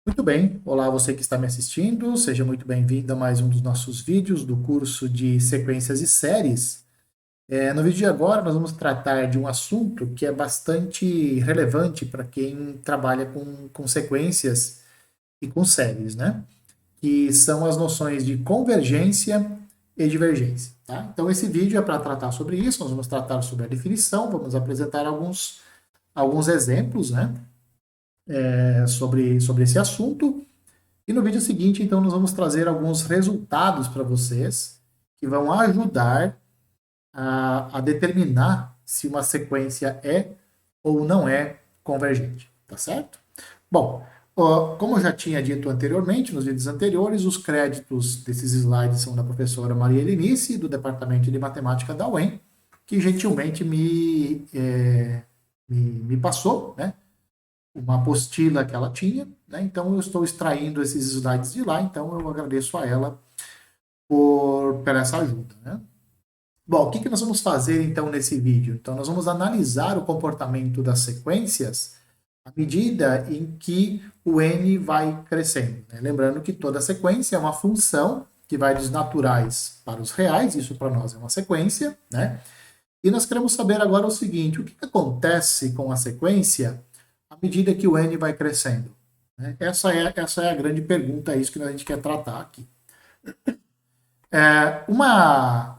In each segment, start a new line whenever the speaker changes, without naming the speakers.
Muito bem, olá você que está me assistindo, seja muito bem-vindo a mais um dos nossos vídeos do curso de sequências e séries. No vídeo de agora nós vamos tratar de um assunto que é bastante relevante para quem trabalha com sequências e com séries, né? Que são as noções de convergência e divergência, tá? Então esse vídeo é para tratar sobre isso, nós vamos tratar sobre a definição, vamos apresentar alguns exemplos, né? Sobre esse assunto. E no vídeo seguinte, então, nós vamos trazer alguns resultados para vocês que vão ajudar a determinar se uma sequência é ou não é convergente, tá certo? Bom, como eu já tinha dito anteriormente, nos vídeos anteriores, os créditos desses slides são da professora Maria Helenice, do Departamento de Matemática da UEM, que gentilmente me passou, né, uma apostila que ela tinha, né? Então eu estou extraindo esses slides de lá, então eu agradeço a ela por essa ajuda, né? Bom, o que nós vamos fazer então nesse vídeo? Então nós vamos analisar o comportamento das sequências à medida em que o n vai crescendo, né? Lembrando que toda sequência é uma função que vai dos naturais para os reais, isso para nós é uma sequência, né? E nós queremos saber agora o seguinte: o que acontece com a sequência à medida que o n vai crescendo? Né? Essa é a grande pergunta, é isso que a gente quer tratar aqui. Uma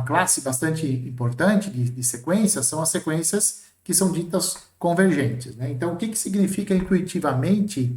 classe bastante importante de sequências são as sequências que são ditas convergentes. Né? Então, o que significa intuitivamente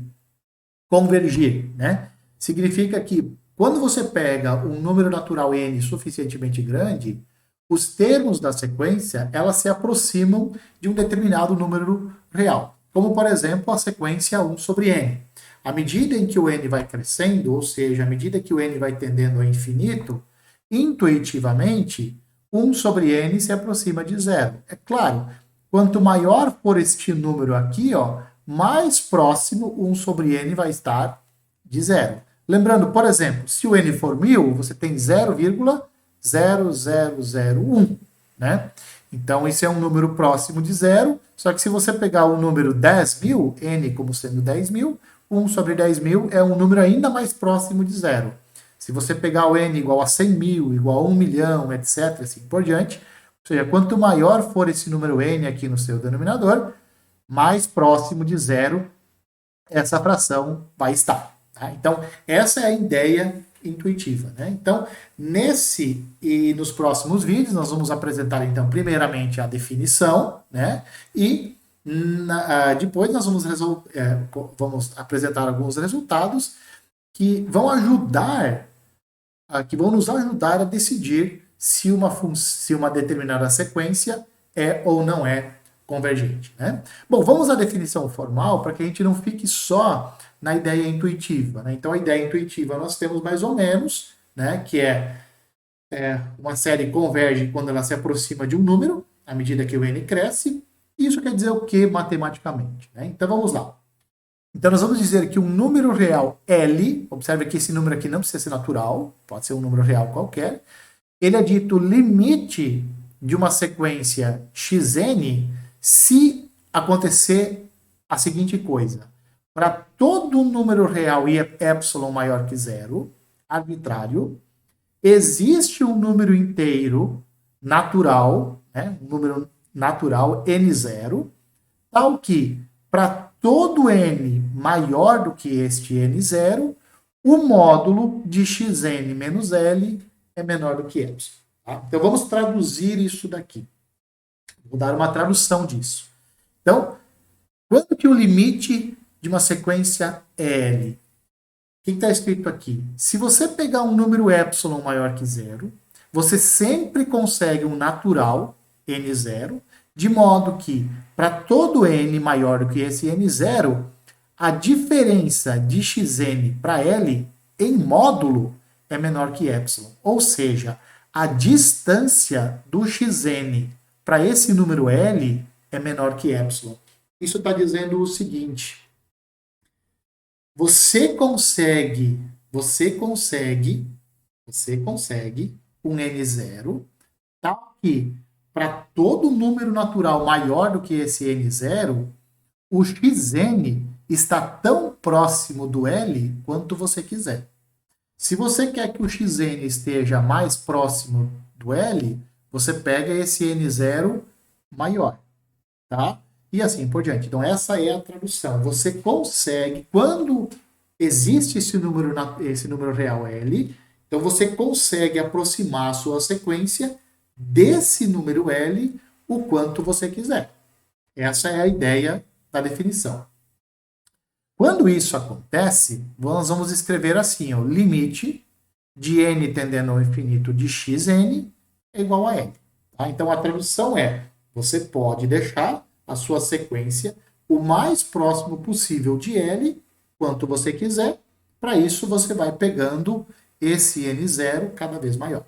convergir? Né? Significa que quando você pega um número natural n suficientemente grande, os termos da sequência elas se aproximam de um determinado número real. Como, por exemplo, a sequência 1 sobre n. À medida em que o n vai crescendo, ou seja, à medida que o n vai tendendo ao infinito, intuitivamente, 1 sobre n se aproxima de zero. É claro, quanto maior for este número aqui, ó, mais próximo 1 sobre n vai estar de zero. Lembrando, por exemplo, se o n for 1000, você tem 0,0001, né? Então, isso é um número próximo de zero, só que se você pegar o número 10.000, n como sendo 10.000, 1 sobre 10.000 é um número ainda mais próximo de zero. Se você pegar o n igual a 100.000, igual a 1 milhão, etc., assim por diante, ou seja, quanto maior for esse número n aqui no seu denominador, mais próximo de zero essa fração vai estar. Tá? Então, essa é a ideia intuitiva. Né? Então, nesse e nos próximos vídeos, nós vamos apresentar, então, primeiramente a definição, né? E depois nós vamos apresentar alguns resultados que vão que vão nos ajudar a decidir se uma determinada sequência é ou não é convergente. Né? Bom, vamos à definição formal para que a gente não fique só na ideia intuitiva. Né? Então, a ideia intuitiva nós temos mais ou menos, né, que uma série converge quando ela se aproxima de um número, à medida que o n cresce. Isso quer dizer o que matematicamente? Né? Então, vamos lá. Então, nós vamos dizer que um número real L, observe que esse número aqui não precisa ser natural, pode ser um número real qualquer, ele é dito limite de uma sequência xn se acontecer a seguinte coisa. Para todo número real e epsilon maior que zero, arbitrário, existe um número inteiro natural, né, um número natural n0, tal que para todo n maior do que este n0, o módulo de xn menos L é menor do que epsilon. Tá? Então vamos traduzir isso daqui. Vou dar uma tradução disso. Então, quando que o limite de uma sequência L? O que está escrito aqui? Se você pegar um número epsilon maior que zero, você sempre consegue um natural n0, de modo que para todo n maior do que esse n0, a diferença de xn para L em módulo é menor que epsilon. Ou seja, a distância do xn para esse número L é menor que epsilon. Isso está dizendo o seguinte: você consegue um n0 tal que para todo número natural maior do que esse n0, o xn está tão próximo do L quanto você quiser. Se você quer que o xn esteja mais próximo do L, você pega esse n0 maior, tá? E assim por diante. Então, essa é a tradução. Você consegue, quando existe esse número real L, então você consegue aproximar a sua sequência desse número L o quanto você quiser. Essa é a ideia da definição. Quando isso acontece, nós vamos escrever assim, o limite de n tendendo ao infinito de xn é igual a n. Tá? Então, a tradução é, você pode deixar a sua sequência o mais próximo possível de L, quanto você quiser. Para isso, você vai pegando esse N0 cada vez maior.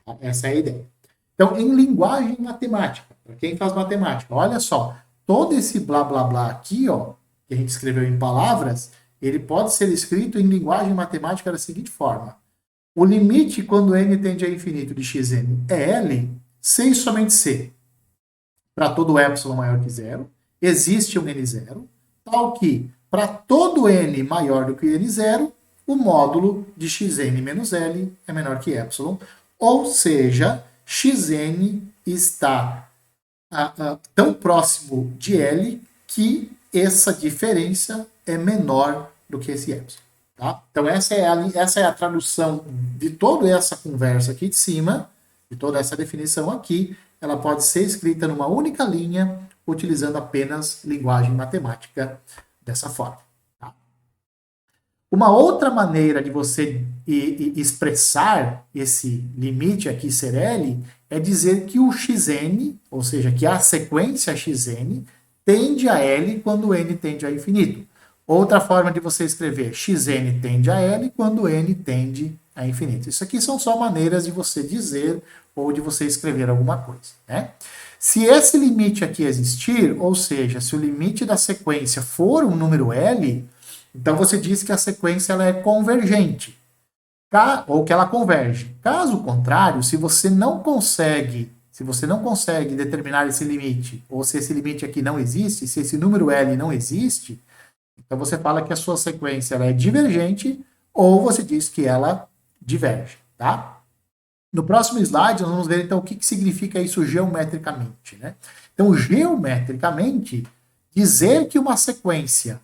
Tá? Essa é a ideia. Então, em linguagem matemática, para quem faz matemática, olha só, todo esse blá blá blá aqui, ó, que a gente escreveu em palavras, ele pode ser escrito em linguagem matemática da seguinte forma. O limite quando n tende a infinito de xn é L, se e somente se para todo epsilon maior que zero, existe um n0, tal que, para todo n maior do que n0, o módulo de xn menos L é menor que epsilon, ou seja, xn está tão próximo de L que essa diferença é menor do que esse epsilon. Tá? Então, essa é a tradução de toda essa conversa aqui de cima, de toda essa definição aqui. Ela pode ser escrita numa única linha, utilizando apenas linguagem matemática dessa forma. Tá? Uma outra maneira de você expressar esse limite aqui ser L é dizer que o xn, ou seja, que a sequência xn, tende a L quando n tende a infinito. Outra forma de você escrever xn tende a L quando n tende a infinito. Isso aqui são só maneiras de você dizer ou de você escrever alguma coisa, né? Se esse limite aqui existir, ou seja, se o limite da sequência for um número L, então você diz que a sequência ela é convergente, ou que ela converge. Caso contrário, se você não consegue determinar esse limite, ou se esse limite aqui não existe, se esse número L não existe, então você fala que a sua sequência ela é divergente, ou você diz que ela diverge, tá? No próximo slide, nós vamos ver, então, o que significa isso geometricamente, né? Então, geometricamente, dizer que uma sequência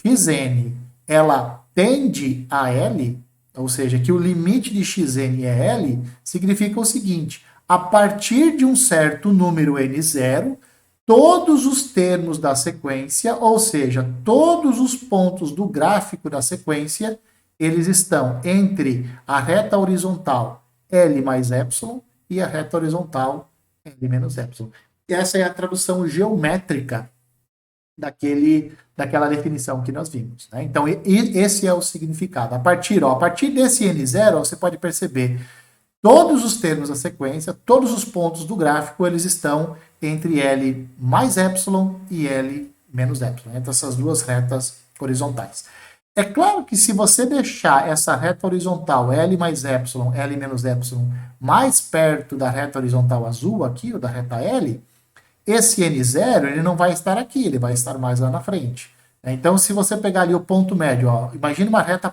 xn, ela tende a L, ou seja, que o limite de xn é L, significa o seguinte, a partir de um certo número n0, todos os termos da sequência, ou seja, todos os pontos do gráfico da sequência, eles estão entre a reta horizontal L mais epsilon e a reta horizontal L menos epsilon. Essa é a tradução geométrica daquela definição que nós vimos. Né? Então, esse é o significado. A partir desse N0, você pode perceber todos os termos da sequência, todos os pontos do gráfico, eles estão entre L mais epsilon e L menos epsilon, entre essas duas retas horizontais. É claro que se você deixar essa reta horizontal L mais epsilon, L menos epsilon, mais perto da reta horizontal azul aqui, ou da reta L, esse N0 ele não vai estar aqui, ele vai estar mais lá na frente. Então, se você pegar ali o ponto médio, ó, imagine uma reta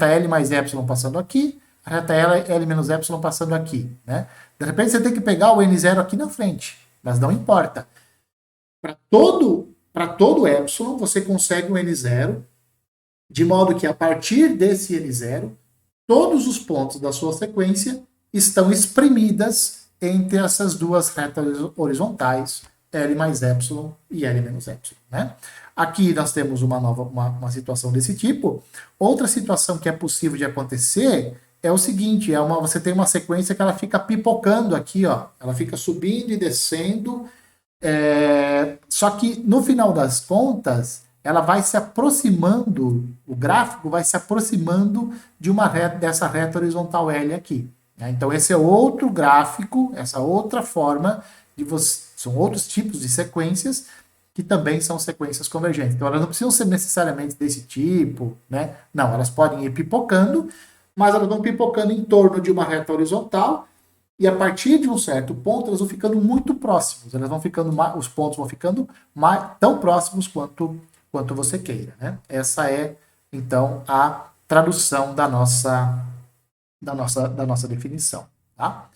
L mais epsilon passando aqui, a reta L menos epsilon passando aqui. Né? De repente, você tem que pegar o N0 aqui na frente, mas não importa. Para todo epsilon, você consegue um N0, de modo que a partir desse N0, todos os pontos da sua sequência estão espremidas entre essas duas retas horizontais, L mais epsilon e L menos epsilon. Né? Aqui nós temos uma situação desse tipo. Outra situação que é possível de acontecer é o seguinte, você tem uma sequência que ela fica pipocando aqui, ó, ela fica subindo e descendo, só que no final das contas, ela vai se aproximando, o gráfico vai se aproximando dessa reta horizontal L aqui. Né? Então, esse é outro gráfico, essa outra forma, são outros tipos de sequências que também são sequências convergentes. Então, elas não precisam ser necessariamente desse tipo, né? Não, elas podem ir pipocando, mas elas vão pipocando em torno de uma reta horizontal, e a partir de um certo ponto, elas vão ficando muito próximos. Os pontos vão ficando tão próximos quanto quanto você queira, né? Essa é, então, a tradução da nossa definição, tá?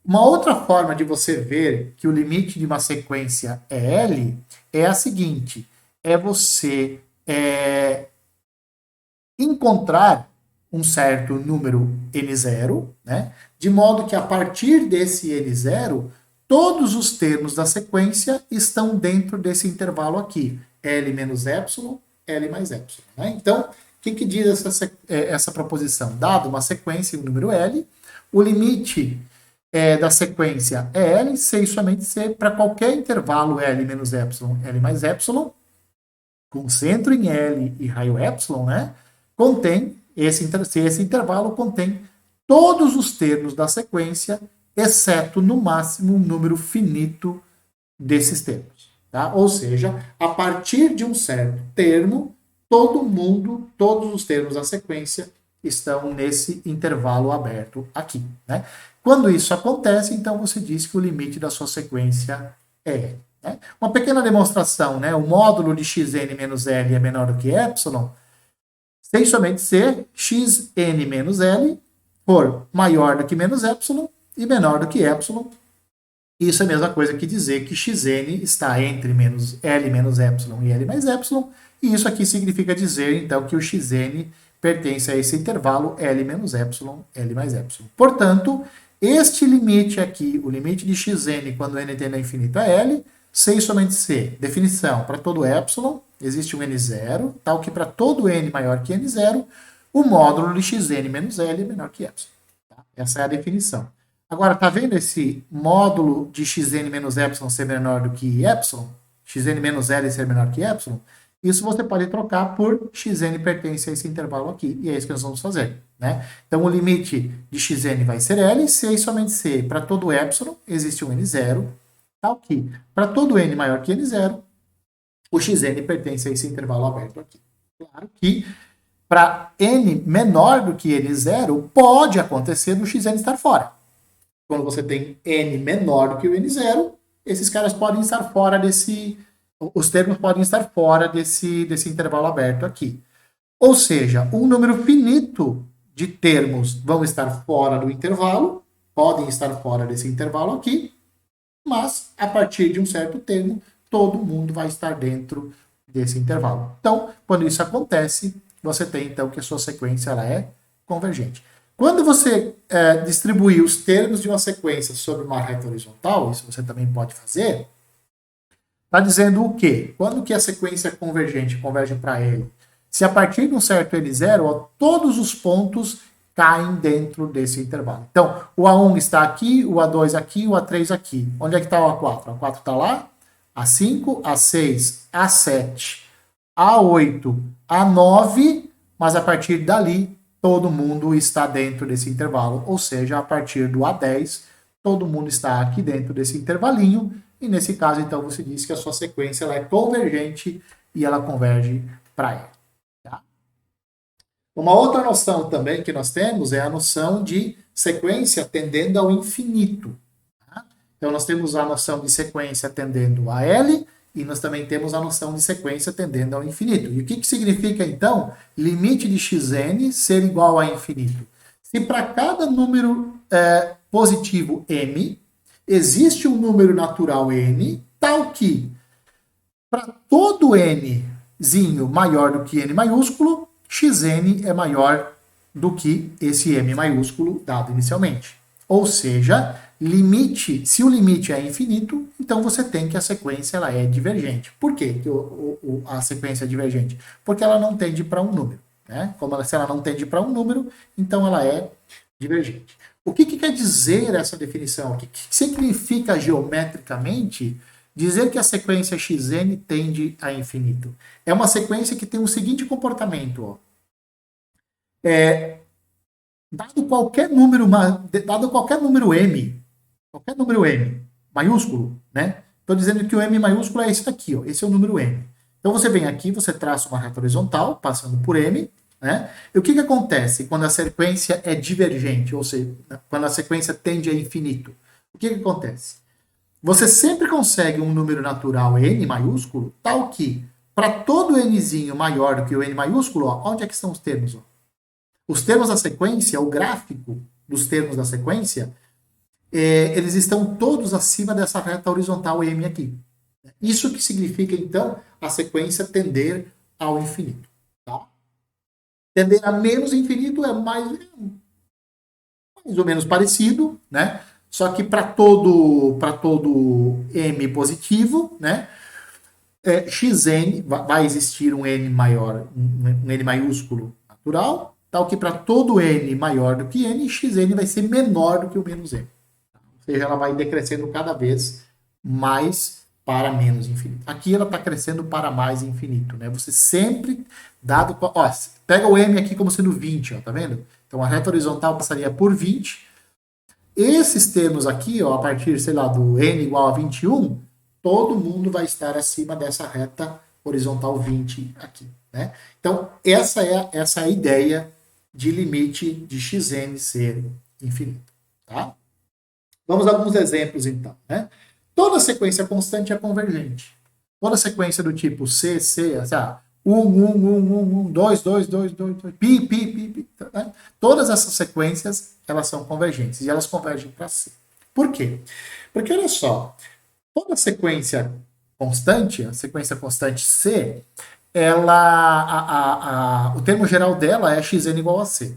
Uma outra forma de você ver que o limite de uma sequência é L é a seguinte, é você encontrar um certo número N0, né? De modo que a partir desse N0, todos os termos da sequência estão dentro desse intervalo aqui, L menos epsilon, L mais epsilon, né? Então, o que diz essa proposição? Dado uma sequência em um número L, o limite da sequência é L, se e somente se para qualquer intervalo L menos epsilon, L mais epsilon, com centro em L e raio epsilon, né? Contém, se esse intervalo contém todos os termos da sequência, exceto, no máximo, um número finito desses termos. Tá? Ou seja, a partir de um certo termo, todos os termos da sequência estão nesse intervalo aberto aqui. Né? Quando isso acontece, então você diz que o limite da sua sequência é L. Né? Uma pequena demonstração, né? O módulo de xn menos L é menor do que epsilon, sem somente ser xn menos L for maior do que menos epsilon e menor do que epsilon. Isso é a mesma coisa que dizer que xn está entre L menos epsilon e L mais epsilon, e isso aqui significa dizer, então, que o xn pertence a esse intervalo L menos epsilon, L mais epsilon. Portanto, este limite aqui, o limite de xn quando n tende a infinito é L, sem somente ser definição para todo epsilon, existe um n0, tal que para todo n maior que n0, o módulo de xn menos L é menor que epsilon. Tá? Essa é a definição. Agora, tá vendo esse módulo de xn menos epsilon ser menor do que epsilon? Xn menos L ser menor que epsilon? Isso você pode trocar por xn pertence a esse intervalo aqui, e é isso que nós vamos fazer. Né? Então, o limite de xn vai ser L, se e somente se para todo epsilon existe um n0, tal que para todo n maior que n0, o xn pertence a esse intervalo aberto aqui. Claro que para n menor do que n0, pode acontecer do xn estar fora. Quando você tem n menor do que o n0, esses caras podem estar fora os termos podem estar fora desse intervalo aberto aqui. Ou seja, um número finito de termos vão estar fora do intervalo, podem estar fora desse intervalo aqui, mas a partir de um certo termo, todo mundo vai estar dentro desse intervalo. Então, quando isso acontece, você tem então que a sua sequência ela é convergente. Quando você distribuir os termos de uma sequência sobre uma reta horizontal, isso você também pode fazer, está dizendo o quê? Quando que a sequência convergente converge para L? Se a partir de um certo L0, todos os pontos caem dentro desse intervalo. Então, o A1 está aqui, o A2 aqui, o A3 aqui. Onde é que está o A4? O A4 está lá, A5, A6, A7, A8, A9, mas a partir dali, todo mundo está dentro desse intervalo. Ou seja, a partir do A10, todo mundo está aqui dentro desse intervalinho, e nesse caso, então, você diz que a sua sequência ela é convergente e ela converge para ela. Tá? Uma outra noção também que nós temos é a noção de sequência tendendo ao infinito. Tá? Então, nós temos a noção de sequência tendendo a L e nós também temos a noção de sequência tendendo ao infinito. E o que significa, então, limite de xn ser igual a infinito? Se para cada número positivo m, existe um número natural n, tal que para todo nzinho maior do que n maiúsculo, xn é maior do que esse m maiúsculo dado inicialmente. Ou seja, se o limite é infinito, então você tem que a sequência ela é divergente. Por quê que a sequência é divergente? Porque ela não tende para um número. Né? Se ela não tende para um número, então ela é divergente. O que quer dizer essa definição? O que significa geometricamente dizer que a sequência xn tende a infinito? É uma sequência que tem o seguinte comportamento. Ó. Dado qualquer número m, qualquer número m maiúsculo, né? Estou dizendo que o m maiúsculo é esse daqui, ó, esse é o número m. Então você vem aqui, você traça uma reta horizontal, passando por m, né? E o que acontece quando a sequência é divergente, ou seja, quando a sequência tende a infinito? O que acontece? você sempre consegue um número natural n maiúsculo, tal que, para todo nzinho maior do que o n maiúsculo, ó, onde é que estão os termos? Ó? Os termos da sequência, o gráfico dos termos da sequência, eles estão todos acima dessa reta horizontal m aqui. Isso que significa, então, a sequência tender ao infinito. Tá? Tender a menos infinito é mais ou menos parecido, né? Só que para todo m positivo, né? Xn vai existir um n maior, um n maiúsculo natural, tal que para todo n maior do que n, xn vai ser menor do que o menos n. Ou seja, ela vai decrescendo cada vez mais para menos infinito. Aqui ela está crescendo para mais infinito, né? Você sempre, dado... Ó, pega o m aqui como sendo 20, ó, tá vendo? Então a reta horizontal passaria por 20. Esses termos aqui, ó, a partir, sei lá, do n igual a 21, todo mundo vai estar acima dessa reta horizontal 20 aqui, né? Então, essa é a ideia de limite de xn ser infinito, tá? Vamos a alguns exemplos, então, né? Toda sequência constante é convergente. Toda sequência do tipo C, assim, 1, 2, 2, 2, 2, 2, pi, né? Todas essas sequências, elas são convergentes e elas convergem para C. Por quê? Porque, olha só, toda sequência constante, a sequência constante C, o termo geral dela é xn igual a C.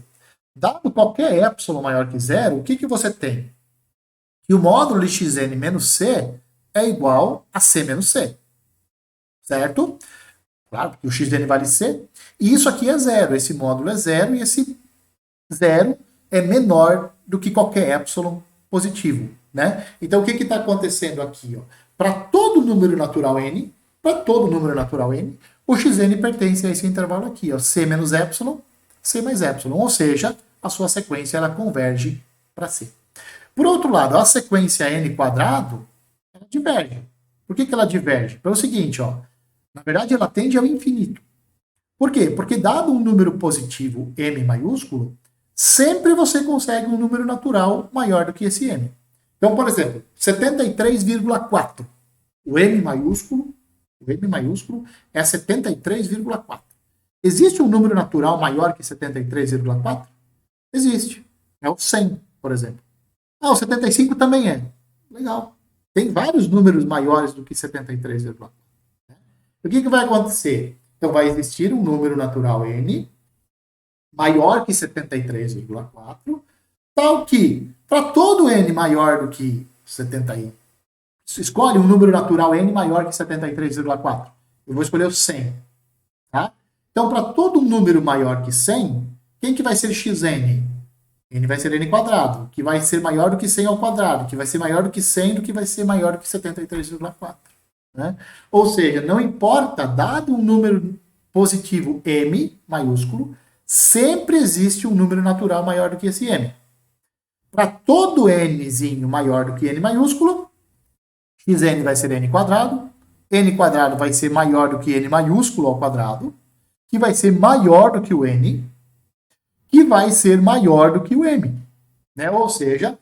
Dado qualquer epsilon maior que zero, o que você tem? Que o módulo de xn menos C é igual a C menos C. Certo? Claro, porque o xn vale C. E isso aqui é zero. Esse módulo é zero e esse zero é menor do que qualquer epsilon positivo. Né? Então, o que está acontecendo aqui? Para todo número natural n, o xn pertence a esse intervalo aqui. Ó, C menos epsilon, C mais epsilon. Ou seja, a sua sequência ela converge para C. Por outro lado, a sequência n quadrado, ela diverge. Por que ela diverge? Pelo seguinte, ó, na verdade ela tende ao infinito. Por quê? Porque dado um número positivo m maiúsculo, sempre você consegue um número natural maior do que esse m. Então, por exemplo, 73,4. O m maiúsculo é 73,4. Existe um número natural maior que 73,4? Existe. É o 100, por exemplo. Ah, o 75 também é. Legal. Tem vários números maiores do que 73,4. O que vai acontecer? Então, vai existir um número natural n maior que 73,4, tal que, para todo n maior do que 70, escolhe um número natural n maior que 73,4. Eu vou escolher o 100. Tá? Então, para todo número maior que 100, quem que vai ser xn? N vai ser n quadrado, que vai ser maior do que 100 ao quadrado, que vai ser maior do que 100, do que vai ser maior do que 73,4. Né? Ou seja, não importa, dado um número positivo m, maiúsculo, sempre existe um número natural maior do que esse m. Para todo nzinho maior do que n maiúsculo, xn vai ser n quadrado vai ser maior do que n maiúsculo ao quadrado, que vai ser maior do que o n, que vai ser maior do que o m. Né? Ou seja,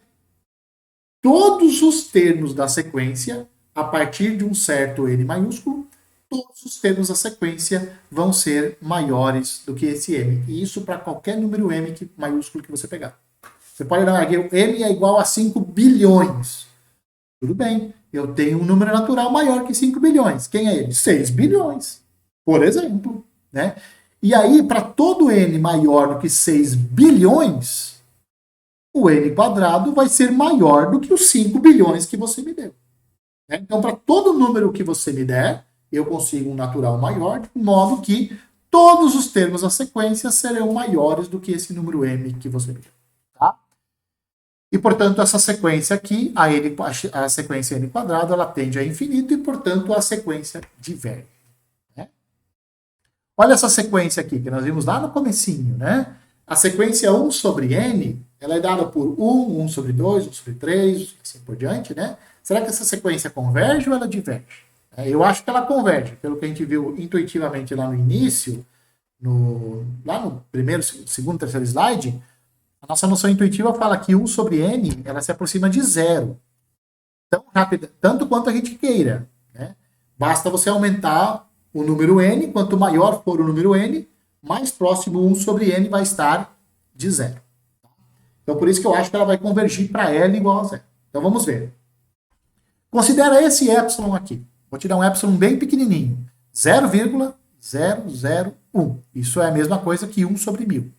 todos os termos da sequência, a partir de um certo n maiúsculo, todos os termos da sequência vão ser maiores do que esse m. E isso para qualquer número m maiúsculo que você pegar. Você pode dar aqui, o m é igual a 5 bilhões. Tudo bem, eu tenho um número natural maior que 5 bilhões. Quem é ele? 6 bilhões, por exemplo. Né? E aí, para todo n maior do que 6 bilhões, o n quadrado vai ser maior do que os 5 bilhões que você me deu. Né? Então, para todo número que você me der, eu consigo um natural maior, de modo que todos os termos da sequência serão maiores do que esse número m que você me deu. Tá? E, portanto, essa sequência aqui, a sequência n quadrado, ela tende a infinito e, portanto, a sequência diverge. Né? Olha essa sequência aqui, que nós vimos lá no comecinho, né? A sequência 1 sobre n, ela é dada por 1, 1 sobre 2, 1 sobre 3, assim por diante, né? Será que essa sequência converge ou ela diverge? Eu acho que ela converge, pelo que a gente viu intuitivamente lá no início, lá no primeiro, segundo, terceiro slide, a nossa noção intuitiva fala que 1 sobre n, ela se aproxima de zero. tão rápida, tanto quanto a gente queira, né? Basta você aumentar o número n, quanto maior for o número n, mais próximo 1 sobre n vai estar de zero. Então, por isso que eu acho que ela vai convergir para L igual a zero. Então, vamos ver. Considera esse epsilon aqui. Vou tirar um epsilon bem pequenininho. 0,001. Isso é a mesma coisa que 1 sobre 1000.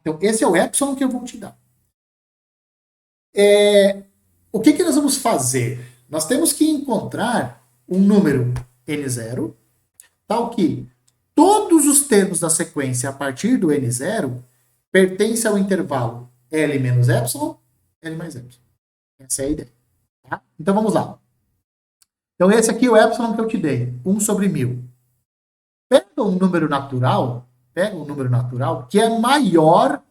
Então, esse é o epsilon que eu vou te dar. O que nós vamos fazer? Nós temos que encontrar um número n0, tal que todos os termos da sequência a partir do n0 pertencem ao intervalo L menos epsilon, L mais epsilon. Essa é a ideia. Tá? Então, vamos lá. Então, esse aqui é o epsilon que eu te dei, 1 sobre 1000. Pega um número natural que é maior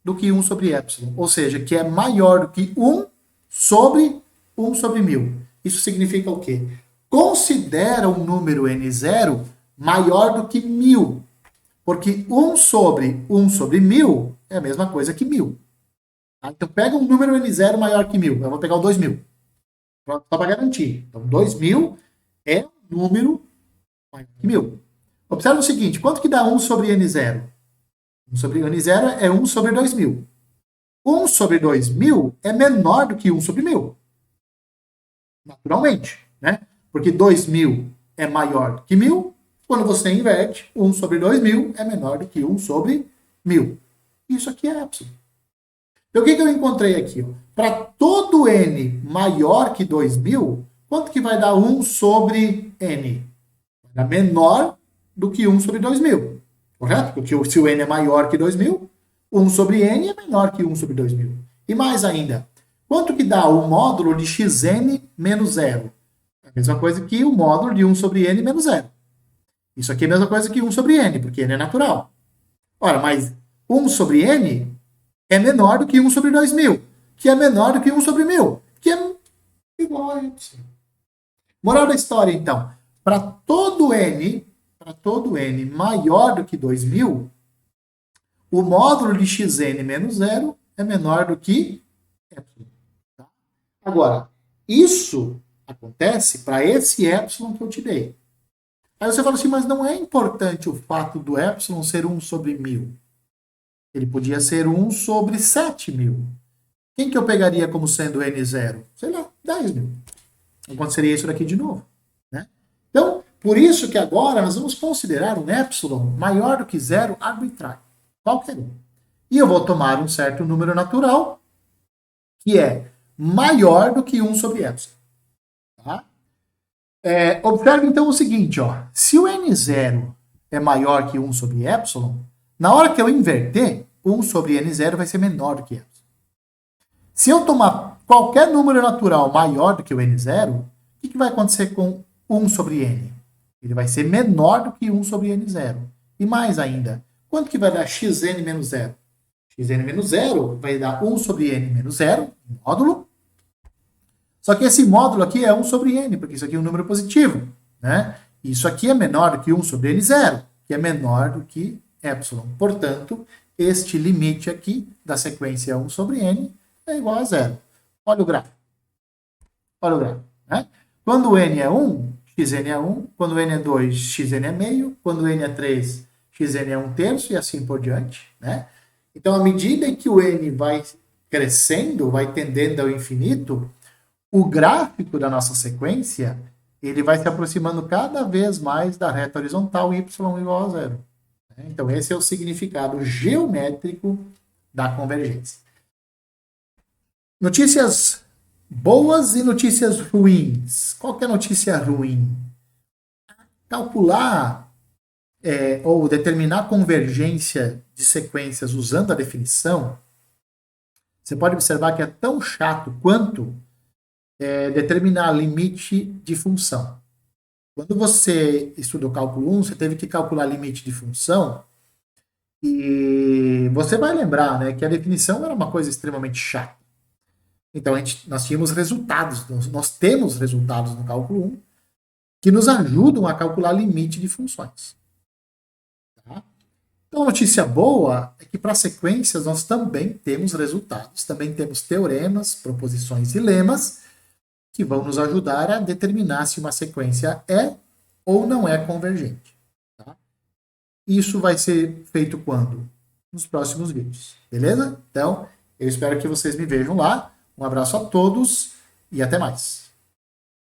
do que 1 sobre epsilon, ou seja, que é maior do que 1 sobre 1 sobre 1000. Isso significa o quê? Considera um número n0 maior do que 1000, porque 1 sobre 1 sobre 1000 é a mesma coisa que 1000. Tá? Então, pega um número n0 maior que 1000. Eu vou pegar o 2000. Só para garantir. Então, 2000 é um número maior que 1000. Observa o seguinte, quanto que dá 1 sobre n0? 1 sobre n0 é 1 sobre 2000. 1 sobre 2000 é menor do que 1 sobre 1000. Naturalmente, né? Porque 2000 é maior que 1000. Quando você inverte, 1 sobre 2000 é menor do que 1 sobre 1000. Isso aqui é epsilon. Então, o que eu encontrei aqui? Para todo n maior que 2000, quanto que vai dar 1 sobre n? Vai dar menor do que 1 sobre 2000. Correto? Porque se o n é maior que 2000, 1 sobre n é menor que 1 sobre 2000. E mais ainda, quanto que dá o módulo de xn menos 0? É a mesma coisa que o módulo de 1 sobre n menos 0. Isso aqui é a mesma coisa que 1 sobre n, porque n é natural. Ora, mas 1 sobre n é menor do que 1 sobre 2000, que é menor do que 1 sobre 1000, que é igual a y. Moral da história, então. Para todo n maior do que 2000, o módulo de xn menos 0 é menor do que epsilon. Tá? Agora, isso acontece para esse epsilon que eu te dei. Aí você fala assim, mas não é importante o fato do epsilon ser 1 sobre 1000. Ele podia ser 1 sobre 7000. Quem que eu pegaria como sendo n0? Sei lá, 10.000. Aconteceria isso daqui de novo. Né? Então, por isso que agora nós vamos considerar um epsilon maior do que 0 arbitrário. Qualquer um. E eu vou tomar um certo número natural que é maior do que 1 sobre epsilon. Tá? Observe então o seguinte, ó. Se o n0 é maior que 1 sobre epsilon, na hora que eu inverter, 1 sobre n0 vai ser menor do que epsilon. Se eu tomar qualquer número natural maior do que o n0, o que vai acontecer com 1 sobre n? Ele vai ser menor do que 1 sobre n0. E mais ainda, quanto que vai dar xn menos 0? Xn menos 0 vai dar 1 sobre n menos 0, módulo. Só que esse módulo aqui é 1 sobre n, porque isso aqui é um número positivo. Né? Isso aqui é menor do que 1 sobre n0, que é menor do que epsilon. Portanto, este limite aqui da sequência 1 sobre n é igual a 0. Olha o gráfico. Olha o gráfico. Né? Quando n é 1, xn é 1. Quando n é 2, xn é meio. Quando n é 3, xn é 1/3 e assim por diante. Né? Então, à medida em que o n vai crescendo, vai tendendo ao infinito, o gráfico da nossa sequência ele vai se aproximando cada vez mais da reta horizontal y igual a 0. Então, esse é o significado geométrico da convergência. Notícias boas e notícias ruins. Qual que é a notícia ruim? Calcular ou determinar a convergência de sequências usando a definição, você pode observar que é tão chato quanto determinar limite de função. Quando você estudou cálculo 1, você teve que calcular limite de função e você vai lembrar, né, que a definição era uma coisa extremamente chata. Então, nós tínhamos resultados, nós temos resultados no cálculo 1 que nos ajudam a calcular limite de funções. Tá? Então, a notícia boa é que para sequências nós também temos resultados, também temos teoremas, proposições e lemas, que vão nos ajudar a determinar se uma sequência é ou não é convergente. Tá? Isso vai ser feito quando? Nos próximos vídeos, beleza? Então, eu espero que vocês me vejam lá. Um abraço a todos e até mais.